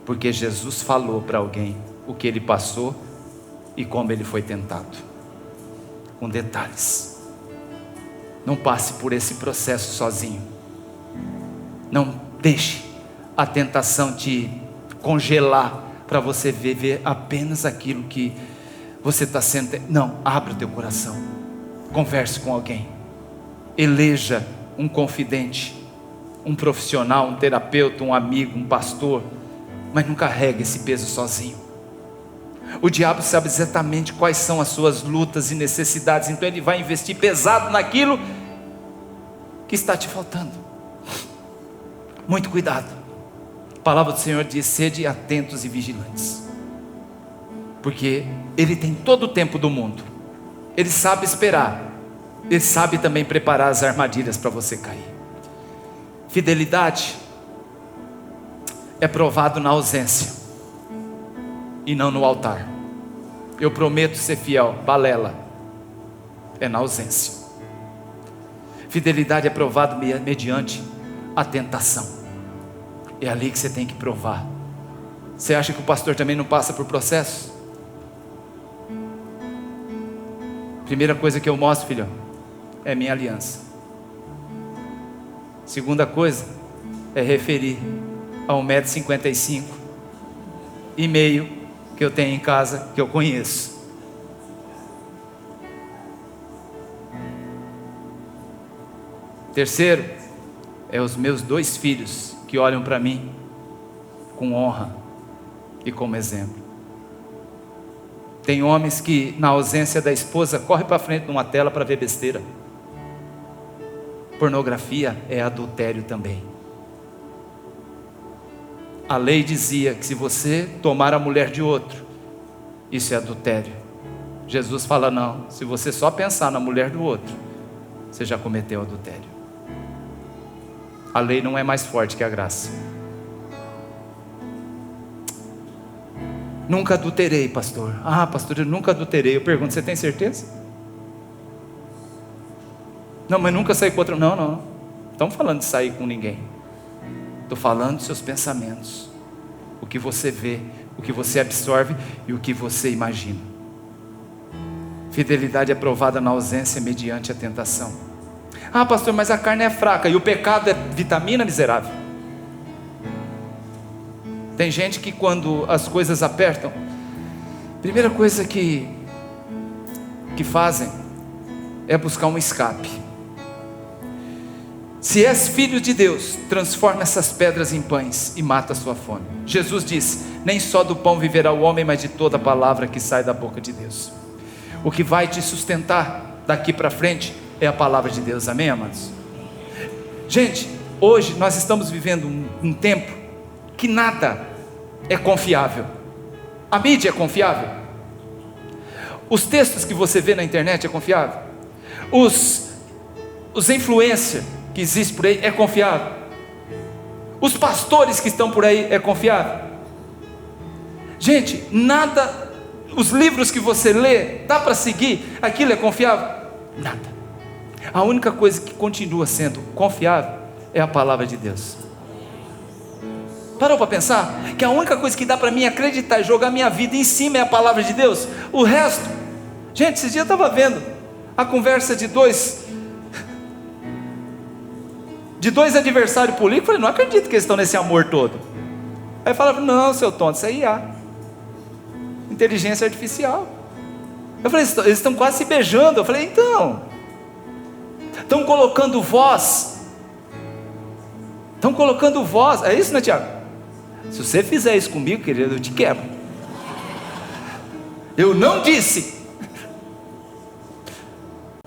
Porque Jesus falou para alguém o que ele passou e como ele foi tentado. Com detalhes. Não passe por esse processo sozinho. Não deixe a tentação te congelar para você viver apenas aquilo que você está sendo. Não, abra o teu coração. Converse com alguém. Eleja um confidente, um profissional, um terapeuta, um amigo, um pastor. Mas não carregue esse peso sozinho. O diabo sabe exatamente quais são as suas lutas e necessidades. Então ele vai investir pesado naquilo que está te faltando. Muito cuidado. A palavra do Senhor diz: sede atentos e vigilantes. Porque Ele tem todo o tempo do mundo. Ele sabe esperar. Ele sabe também preparar as armadilhas para você cair. Fidelidade é provado na ausência e não no altar. Eu prometo ser fiel, balela, é na ausência. Fidelidade é provado mediante a tentação. É ali que você tem que provar. Você acha que o pastor também não passa por processo? Primeira coisa que eu mostro, filho, é minha aliança. Segunda coisa é referir a 1,55 m e meio que eu tenho em casa, que eu conheço. Terceiro é os meus 2 filhos que olham para mim com honra e como exemplo. Tem homens que na ausência da esposa corre para frente de uma tela para ver besteira. Pornografia é adultério também. A lei dizia que se você tomar a mulher de outro, isso é adultério. Jesus fala: não, se você só pensar na mulher do outro, você já cometeu adultério. A lei não é mais forte que a graça. Nunca adulterei, pastor. Ah, pastor, eu nunca adulterei. Eu pergunto: você tem certeza? Não, mas nunca saí com outra. Não estamos falando de sair com ninguém. Estou falando dos seus pensamentos. O que você vê, o que você absorve e o que você imagina. Fidelidade é provada na ausência mediante a tentação. Ah, pastor, mas a carne é fraca e o pecado é vitamina, miserável. Tem gente que quando as coisas apertam, a primeira coisa que fazem é buscar um escape. Se és filho de Deus, transforma essas pedras em pães e mata a sua fome. Jesus disse: nem só do pão viverá o homem, mas de toda palavra que sai da boca de Deus. O que vai te sustentar daqui para frente é a palavra de Deus, amém, amados? Gente, hoje nós estamos vivendo um tempo que nada é confiável. A mídia é confiável. Os textos que você vê na internet é confiável. Os influencers que existem por aí é confiável. Os pastores que estão por aí é confiável. Gente, nada. Os livros que você lê, dá para seguir? Aquilo é confiável? Nada. A única coisa que continua sendo confiável é a palavra de Deus. Parou para pensar? Que a única coisa que dá para mim acreditar e jogar minha vida em cima é a palavra de Deus? O resto, gente, esses dias eu estava vendo A conversa de dois adversários políticos, eu falei, não acredito que eles estão nesse amor todo. Aí falava, não, seu tonto, isso é IA, inteligência artificial. Eu falei, eles estão quase se beijando. Eu falei, então, estão colocando voz, é isso, né, Tiago? Se você fizer isso comigo, querido, eu te quebro. Eu não disse.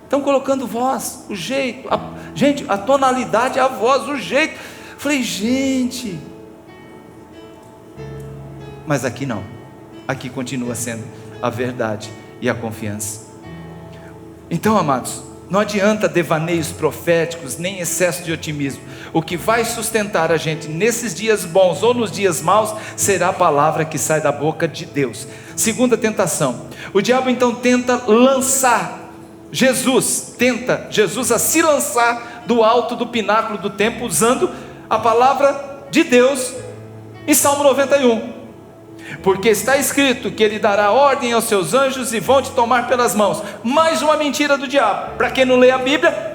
Estão colocando voz, o jeito, gente, a tonalidade, a voz, o jeito. Eu falei, gente, mas aqui não, aqui continua sendo a verdade e a confiança. Então, amados, não adianta devaneios proféticos, nem excesso de otimismo. O que vai sustentar a gente nesses dias bons ou nos dias maus, será a palavra que sai da boca de Deus. Segunda tentação, o diabo então tenta Jesus a se lançar do alto do pináculo do templo, usando a palavra de Deus em Salmo 91. Porque está escrito que ele dará ordem aos seus anjos e vão te tomar pelas mãos. Mais uma mentira do diabo. Para quem não lê a Bíblia,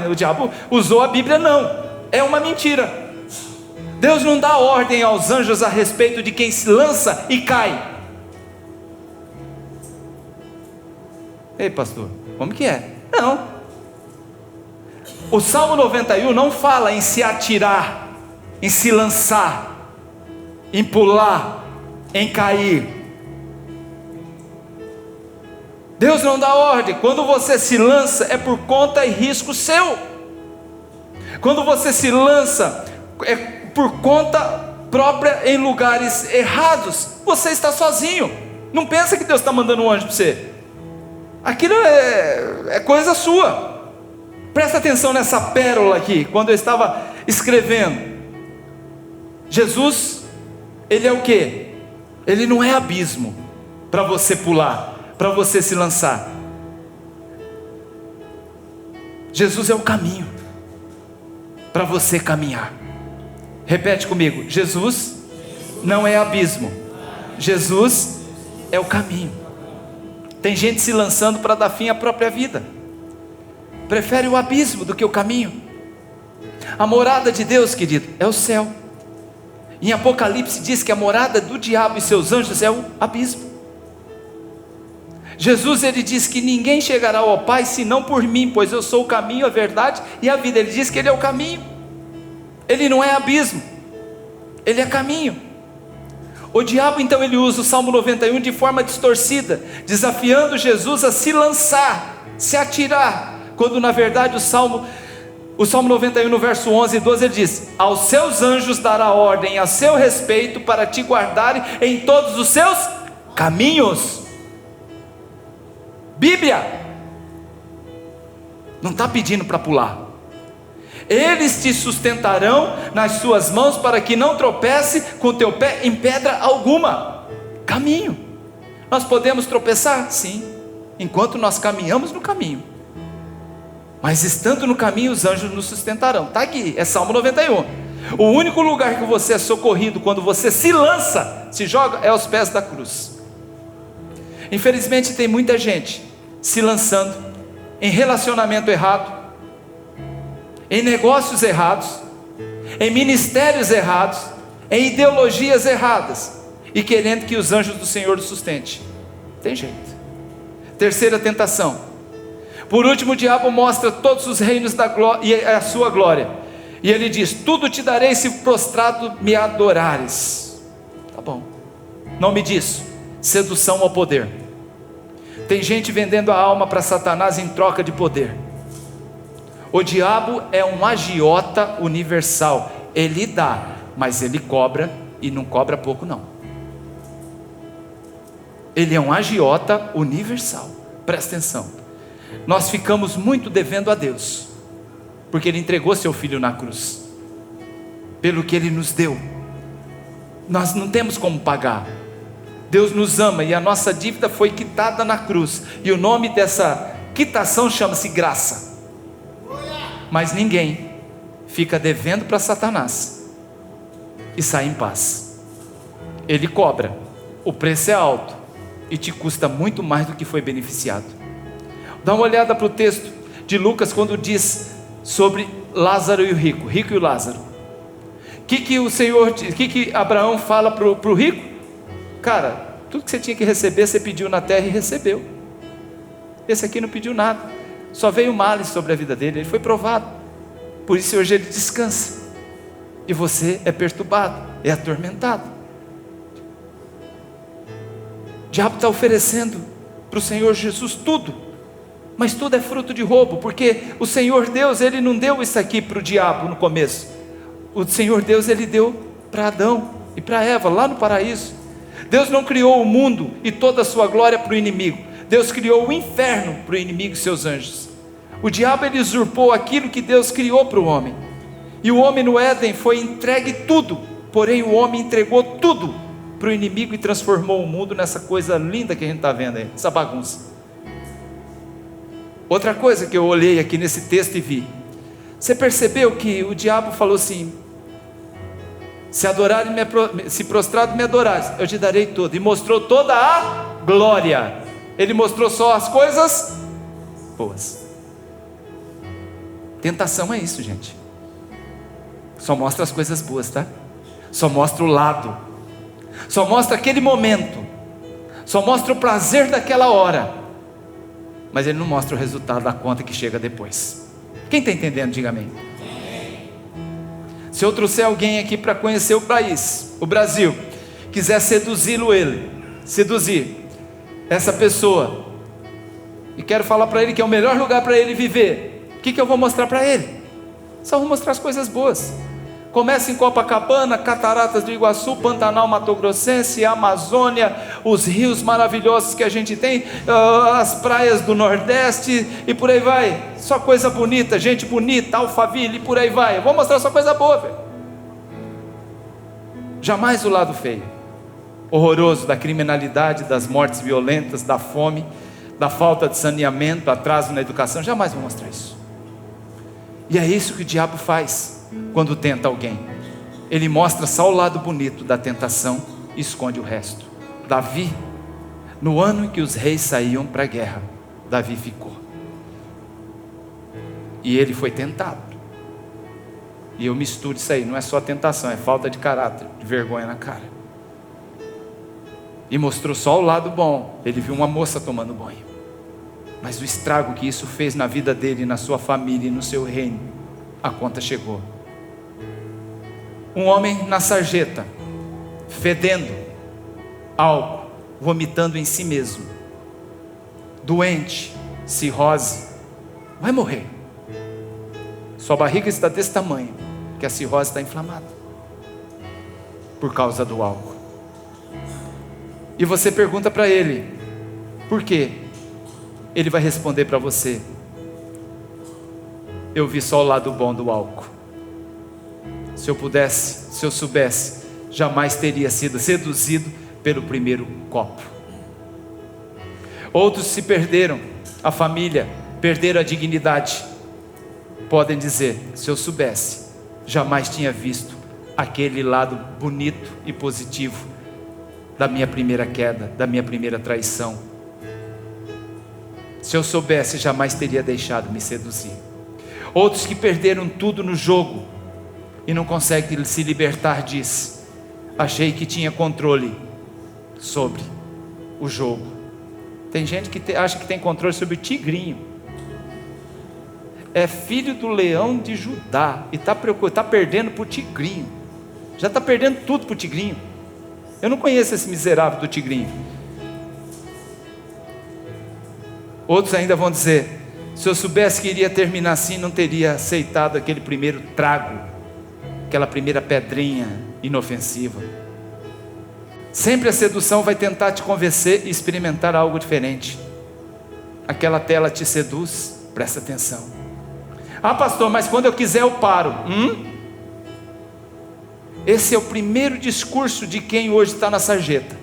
o diabo usou a Bíblia, não, é uma mentira. Deus não dá ordem aos anjos a respeito de quem se lança e cai. Ei, pastor, como que é? Não, o Salmo 91 não fala em se atirar, em se lançar, em pular, em cair. Deus não dá ordem. Quando você se lança, é por conta e risco seu. Quando você se lança, é por conta própria em lugares errados. Você está sozinho. Não pensa que Deus está mandando um anjo para você. Aquilo é coisa sua. Presta atenção nessa pérola aqui. Quando eu estava escrevendo, Jesus, ele é o quê? Ele não é abismo para você pular, para você se lançar. Jesus é o caminho para você caminhar. Repete comigo: Jesus não é abismo, Jesus é o caminho. Tem gente se lançando para dar fim à própria vida, prefere o abismo do que o caminho. A morada de Deus, querido, é o céu. Em Apocalipse diz que a morada do diabo e seus anjos é o abismo. Jesus, ele diz que ninguém chegará ao Pai senão por mim, pois eu sou o caminho, a verdade e a vida. Ele diz que ele é o caminho. Ele não é abismo, ele é caminho. O diabo então ele usa o Salmo 91 de forma distorcida, desafiando Jesus a se lançar, se atirar, quando na verdade o Salmo 91 no verso 11 e 12 ele diz: aos seus anjos dará ordem a seu respeito para te guardarem em todos os seus caminhos. Bíblia não está pedindo para pular. Eles te sustentarão nas suas mãos para que não tropece com o teu pé em pedra alguma. Caminho. Nós podemos tropeçar? Sim, enquanto nós caminhamos no caminho. Mas estando no caminho, os anjos nos sustentarão. Está aqui, é Salmo 91. O único lugar que você é socorrido quando você se lança, se joga, é aos pés da cruz. Infelizmente tem muita gente se lançando em relacionamento errado, em negócios errados, em ministérios errados, em ideologias erradas, e querendo que os anjos do Senhor o sustente. Tem jeito. Terceira tentação. Por último, o diabo mostra todos os reinos da glória e a sua glória, e ele diz: tudo te darei se prostrado me adorares. Tá bom, nome disso, sedução ao poder. Tem gente vendendo a alma para Satanás em troca de poder. O diabo é um agiota universal. Ele dá, mas ele cobra, e não cobra pouco não. Ele é um agiota universal. Presta atenção. Nós ficamos muito devendo a Deus, porque Ele entregou seu Filho na cruz, pelo que Ele nos deu. Nós não temos como pagar. Deus nos ama e a nossa dívida foi quitada na cruz, e o nome dessa quitação chama-se graça. Mas ninguém fica devendo para Satanás e sai em paz. Ele cobra, o preço é alto e te custa muito mais do que foi beneficiado. Dá uma olhada para o texto de Lucas, quando diz sobre Lázaro e o rico e o Lázaro. O que Abraão fala para o rico? Cara, tudo que você tinha que receber, você pediu na terra e recebeu. Esse aqui não pediu nada, só veio males sobre a vida dele, ele foi provado, por isso hoje ele descansa, e você é perturbado, é atormentado. O diabo está oferecendo para o Senhor Jesus tudo, mas tudo é fruto de roubo, porque o Senhor Deus, Ele não deu isso aqui para o diabo no começo. O Senhor Deus, Ele deu para Adão e para Eva, lá no paraíso. Deus não criou o mundo e toda a sua glória para o inimigo. Deus criou o inferno para o inimigo e seus anjos. O diabo, ele usurpou aquilo que Deus criou para o homem. E o homem no Éden foi entregue tudo, porém o homem entregou tudo para o inimigo e transformou o mundo nessa coisa linda que a gente está vendo aí, essa bagunça. Outra coisa que eu olhei aqui nesse texto e vi, você percebeu que o diabo falou assim: se prostrado me adorares, eu te darei tudo, e mostrou toda a glória. Ele mostrou só as coisas boas. Tentação é isso, gente, só mostra as coisas boas, tá? Só mostra o lado, só mostra aquele momento, só mostra o prazer daquela hora, mas ele não mostra o resultado da conta que chega depois. Quem está entendendo, diga amém. Se eu trouxer alguém aqui para conhecer o país, o Brasil, quiser seduzir essa pessoa, e quero falar para ele que é o melhor lugar para ele viver, o que eu vou mostrar para ele? Só vou mostrar as coisas boas. Começa em Copacabana, Cataratas do Iguaçu, Pantanal Mato-Grossense, Amazônia, os rios maravilhosos que a gente tem, as praias do Nordeste, e por aí vai. Só coisa bonita, gente bonita, Alphaville, e por aí vai. Eu vou mostrar só coisa boa, velho. Jamais o lado feio, horroroso da criminalidade, das mortes violentas, da fome, da falta de saneamento, atraso na educação. Jamais vou mostrar isso. E é isso que o diabo faz quando tenta alguém. Ele mostra só o lado bonito da tentação e esconde o resto. Davi, no ano em que os reis saíam para a guerra, Davi ficou, e ele foi tentado. E eu misturo isso aí, não é só tentação, é falta de caráter, de vergonha na cara. E mostrou só o lado bom. Ele viu uma moça tomando banho, mas o estrago que isso fez na vida dele, na sua família e no seu reino, a conta chegou. Um homem na sarjeta, fedendo álcool, vomitando em si mesmo, doente, cirrose, vai morrer. Sua barriga está desse tamanho, que a cirrose está inflamada por causa do álcool. E você pergunta para ele, por quê? Ele vai responder para você: eu vi só o lado bom do álcool. Se eu pudesse, se eu soubesse, jamais teria sido seduzido pelo primeiro copo. Outros se perderam a família, perderam a dignidade. Podem dizer: se eu soubesse, jamais tinha visto aquele lado bonito e positivo da minha primeira queda, da minha primeira traição. Se eu soubesse, jamais teria deixado me seduzir. Outros que perderam tudo no jogo e não conseguem se libertar disso. Achei que tinha controle sobre o jogo. Tem gente que acha que tem controle sobre o tigrinho. É filho do leão de Judá e está perdendo para o tigrinho. Já está perdendo tudo para o tigrinho. Eu não conheço esse miserável do tigrinho. Outros ainda vão dizer: se eu soubesse que iria terminar assim, não teria aceitado aquele primeiro trago, aquela primeira pedrinha inofensiva. Sempre a sedução vai tentar te convencer e experimentar algo diferente. Aquela tela te seduz, presta atenção. Ah, pastor, mas quando eu quiser eu paro. Esse é o primeiro discurso de quem hoje está na sarjeta.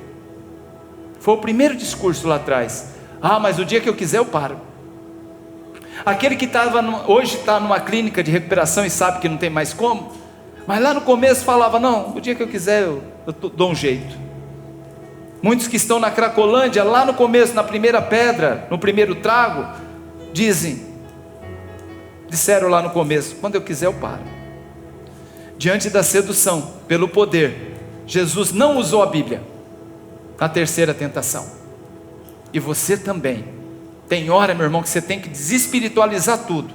Foi o primeiro discurso lá atrás. Ah, mas o dia que eu quiser eu paro. Aquele que hoje está numa clínica de recuperação e sabe que não tem mais como, mas lá no começo falava: não, o dia que eu quiser eu dou um jeito. Muitos que estão na Cracolândia, lá no começo, na primeira pedra, no primeiro trago, disseram lá no começo: quando eu quiser eu paro. Diante da sedução pelo poder, Jesus não usou a Bíblia na terceira tentação. E você também. Tem hora, meu irmão, que você tem que desespiritualizar tudo.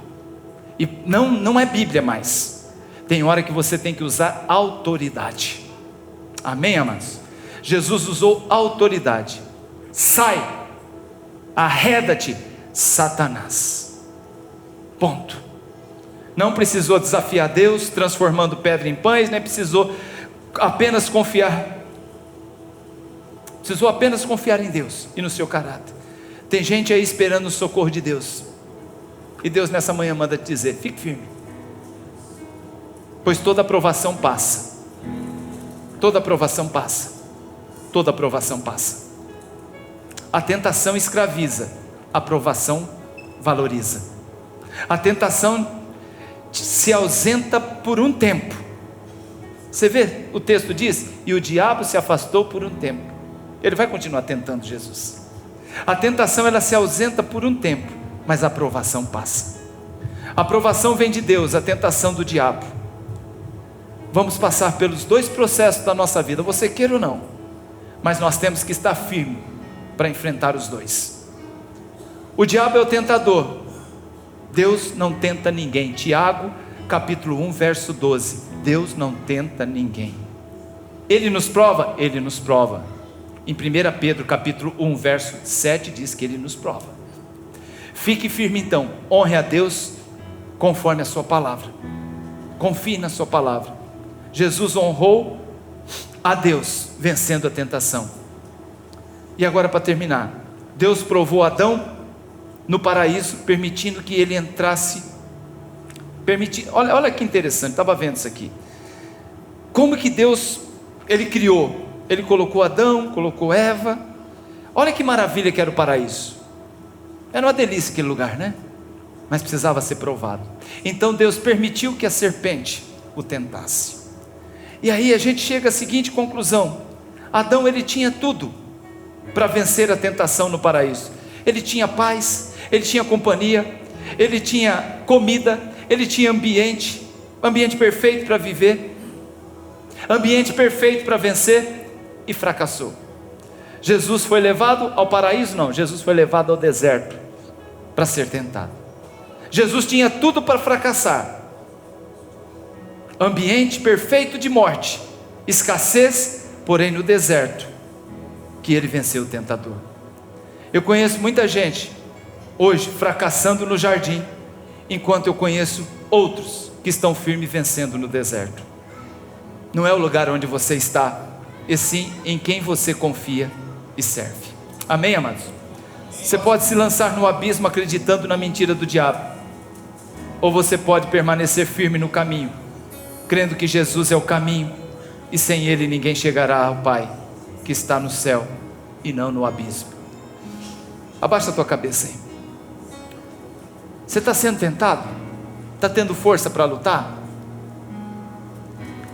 E não é Bíblia mais. Tem hora que você tem que usar autoridade. Amém, amados? Jesus usou autoridade. Sai, arreda-te, Satanás. Ponto. Não precisou desafiar Deus, transformando pedra em pães, nem precisou apenas confiar. Precisou apenas confiar em Deus e no seu caráter. Tem gente aí esperando o socorro de Deus. E Deus nessa manhã manda te dizer: fique firme. Pois toda aprovação passa. Toda aprovação passa. Toda aprovação passa. A tentação escraviza, a aprovação valoriza. A tentação se ausenta por um tempo. Você vê, o texto diz: e o diabo se afastou por um tempo. Ele vai continuar tentando Jesus. A tentação, ela se ausenta por um tempo, mas a aprovação passa. A aprovação vem de Deus, a tentação do diabo. Vamos passar pelos dois processos da nossa vida, você queira ou não, mas nós temos que estar firme para enfrentar os dois. O diabo é o tentador, Deus não tenta ninguém. Tiago capítulo 1 verso 12, Deus não tenta ninguém. Ele nos prova? Ele nos prova. Em 1 Pedro capítulo 1 verso 7 diz que Ele nos prova. Fique firme então, honre a Deus conforme a sua palavra, confie na sua palavra. Jesus honrou a Deus vencendo a tentação. E agora, para terminar, Deus provou Adão no paraíso, permitindo que ele entrasse. Olha que interessante, estava vendo isso aqui. Como que Deus, Ele criou? Ele colocou Adão, colocou Eva. Olha que maravilha que era o paraíso. Era uma delícia aquele lugar, né? Mas precisava ser provado. Então Deus permitiu que a serpente o tentasse. E aí a gente chega à seguinte conclusão: Adão, ele tinha tudo para vencer a tentação no paraíso. Ele tinha paz, ele tinha companhia, ele tinha comida, ele tinha ambiente perfeito para viver, ambiente perfeito para vencer, e fracassou. Jesus foi levado ao paraíso? Não, Jesus foi levado ao deserto para ser tentado. Jesus tinha tudo para fracassar: ambiente perfeito de morte, escassez, porém no deserto que ele venceu o tentador. Eu conheço muita gente hoje fracassando no jardim, enquanto eu conheço outros que estão firmes vencendo no deserto. Não é o lugar onde você está, e sim em quem você confia e serve. Amém, amados? Você pode se lançar no abismo acreditando na mentira do diabo, ou você pode permanecer firme no caminho, crendo que Jesus é o caminho, e sem Ele ninguém chegará ao Pai, que está no céu e não no abismo. Abaixa a tua cabeça aí. Você está sendo tentado? Está tendo força para lutar?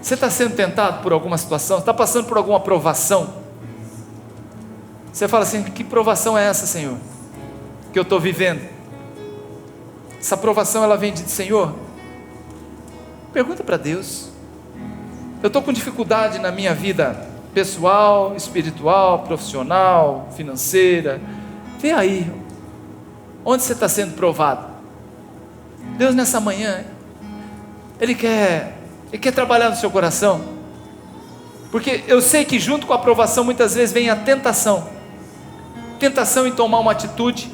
Você está sendo tentado por alguma situação? Está passando por alguma provação? Você fala assim: que provação é essa, Senhor, que eu estou vivendo? Essa provação, ela vem de Senhor? Pergunta para Deus. Eu estou com dificuldade na minha vida pessoal, espiritual, profissional, financeira. Vê aí, onde você está sendo provado. Deus nessa manhã, Ele quer trabalhar no seu coração, porque eu sei que junto com a aprovação muitas vezes vem a tentação em tomar uma atitude,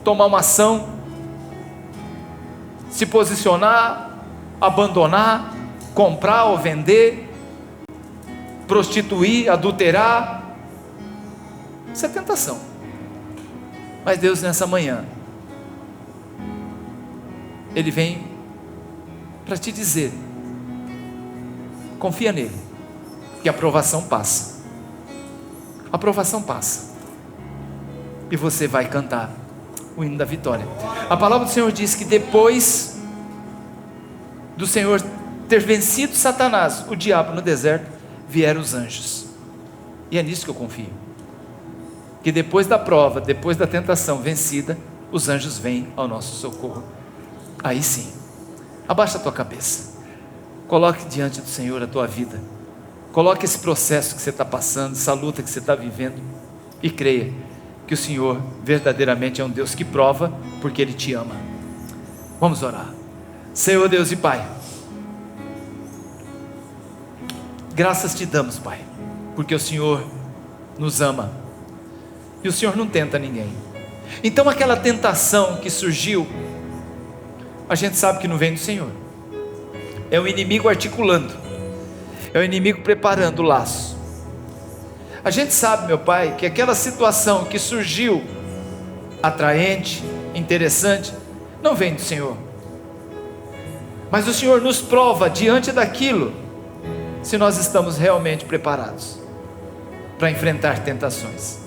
tomar uma ação, se posicionar, abandonar, comprar ou vender, prostituir, adulterar. Isso é tentação. Mas Deus nessa manhã, Ele vem para te dizer: confia nele, que a aprovação passa. A aprovação passa, e você vai cantar o hino da vitória. A palavra do Senhor diz que depois do Senhor ter vencido Satanás, o diabo no deserto, vieram os anjos. E é nisso que eu confio, que depois da prova, depois da tentação vencida, os anjos vêm ao nosso socorro. Aí sim, abaixa a tua cabeça, coloque diante do Senhor a tua vida, coloque esse processo que você está passando, essa luta que você está vivendo, e creia que o Senhor verdadeiramente é um Deus que prova, porque Ele te ama. Vamos orar. Senhor Deus e Pai, graças te damos, Pai, porque o Senhor nos ama, e o Senhor não tenta ninguém. Então aquela tentação que surgiu, a gente sabe que não vem do Senhor, é o inimigo articulando, é o inimigo preparando o laço. A gente sabe, meu Pai, que aquela situação que surgiu, atraente, interessante, não vem do Senhor, mas o Senhor nos prova diante daquilo, se nós estamos realmente preparados para enfrentar tentações.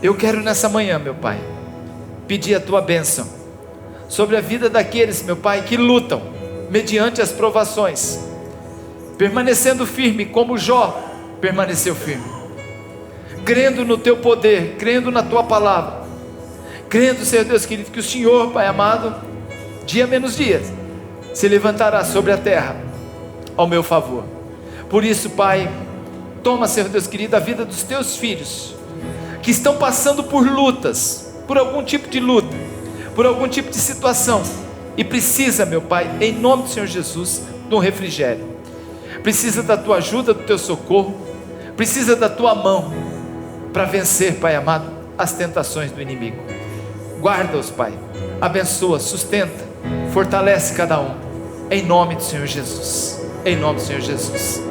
Eu quero nessa manhã, meu Pai, pedir a tua bênção sobre a vida daqueles, meu Pai, que lutam mediante as provações, permanecendo firme como Jó permaneceu firme, crendo no teu poder, crendo na tua palavra, crendo, Senhor Deus querido, que o Senhor, Pai amado, dia menos dia, se levantará sobre a terra ao meu favor. Por isso, Pai, toma, Senhor Deus querido, a vida dos teus filhos que estão passando por lutas, por algum tipo de luta, por algum tipo de situação, e precisa, meu Pai, em nome do Senhor Jesus, de um refrigério, precisa da tua ajuda, do teu socorro, precisa da tua mão para vencer, Pai amado, as tentações do inimigo. Guarda-os, Pai, abençoa, sustenta, fortalece cada um, em nome do Senhor Jesus, em nome do Senhor Jesus.